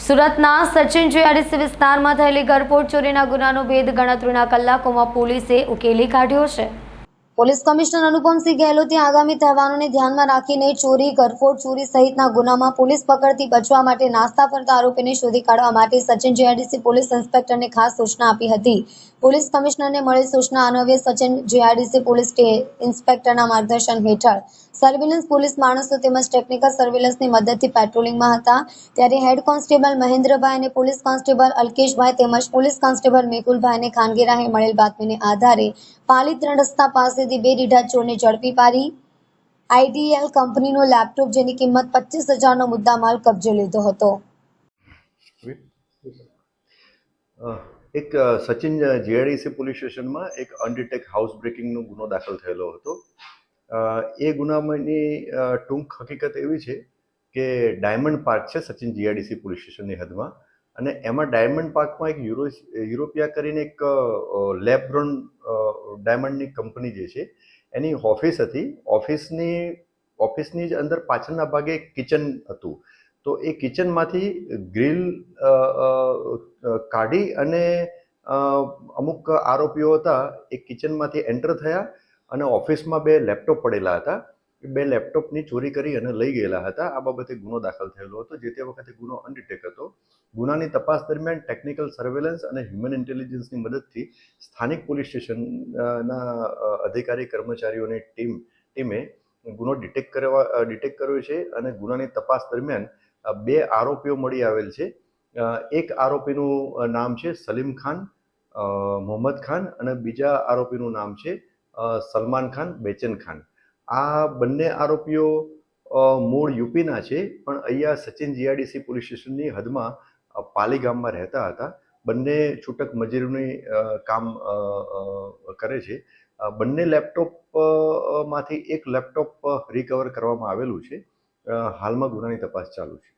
સુરતના સચિન જીઆઈડીસી વિસ્તારમાં થયેલી ઘરફોડ ચોરીના ગુનાનો ભેદ ગણતરીના કલાકોમાં પોલીસે ઉકેલી કાઢ્યો છે। પોલીસ કમિશનર અનુપમસિંહ ગેહલોતે આગામી તહેવારોને ધ્યાનમાં રાખીને ચોરી, ઘરફોડ ચોરી સહિતના ગુનામાં પોલીસ પકડથી બચવા માટે નાસ્તા ફરતા આરોપીને શોધી કાઢવા માટે સચિન જીઆઈડીસી પોલીસ ઇન્સ્પેક્ટરને ખાસ સૂચના આપી હતી। પોલીસ કમિશનરને મળેલ સૂચના અન્વયે સચિન જીઆઈડીસી પોલીસ ઇન્સ્પેક્ટરના માર્ગદર્શન હેઠળ સર્વેલન્સ પોલીસ માણસો તેમજ ટેકનિકલ સર્વેલન્સની મદદથી પેટ્રોલિંગમાં હતા ત્યારે હેડ કોન્સ્ટેબલ મહેન્દ્રભાઈ અને પોલીસ કોન્સ્ટેબલ અલ્કેશભાઈ તેમજ પોલીસ કોન્સ્ટેબલ મેહુલભાઈને ખાનગી રાહે મળેલ બાતમીને આધારે પાલી 3 રસ્તા પાસેથી 2 રીઢા ચોરને ઝડપી પાડી આઈડીએલ કંપનીનો લેપટોપ જેની કિંમત 25,000નો મુદ્દામાલ કબજે લીધો હતો। એક સચિન જીઆઈડીસી પોલીસ સ્ટેશનમાં એક અનડિટેક હાઉસ બ્રેકિંગનો ગુનો દાખલ થયેલો હતો। એ ગુનામાંની ટૂંક હકીકત એવી છે કે ડાયમંડ પાર્ક છે સચિન જીઆઈડીસી પોલીસ સ્ટેશનની હદમાં, અને એમાં ડાયમંડ પાર્કમાં એક યુરોપિયા કરીને એક લેબ્રોન ડાયમંડની કંપની જે છે એની ઓફિસ હતી। ઓફિસની જ અંદર પાછળના ભાગે એક કિચન હતું। તો એ કિચનમાંથી ગ્રીલ કાઢી અને અમુક આરોપીઓ હતા એ કિચનમાંથી એન્ટર થયા અને ઓફિસમાં 2 લેપટોપ પડેલા હતા, એ 2 લેપટોપની ચોરી કરી અને લઈ ગયેલા હતા। આ બાબતે ગુનો દાખલ થયેલો હતો, જે તે વખતે ગુનો અનડિટેક હતો। ગુનાની તપાસ દરમિયાન ટેકનિકલ સર્વેલન્સ અને હ્યુમન ઇન્ટેલિજન્સની મદદથી સ્થાનિક પોલીસ સ્ટેશનના અધિકારી કર્મચારીઓની ટીમે ગુનો ડિટેક્ટ કર્યો છે અને ગુનાની તપાસ દરમિયાન 2 આરોપીઓ મળી આવેલ છે। એક આરોપીનું નામ છે સલીમ ખાન મોહમ્મદ ખાન અને બીજા આરોપીનું નામ છે સલમાન ખાન બેચન ખાન। આ બંને આરોપીઓ મૂળ યુપીના છે, પણ અહીંયા સચિન જીઆઈડીસી પોલીસ સ્ટેશનની હદમાં પાલી ગામમાં રહેતા હતા। બંને છૂટક મજૂરીનું કામ કરે છે। બંને લેપટોપમાંથી એક લેપટોપ રિકવર કરવામાં આવેલું છે। હાલમાં ગુનાની તપાસ ચાલુ છે।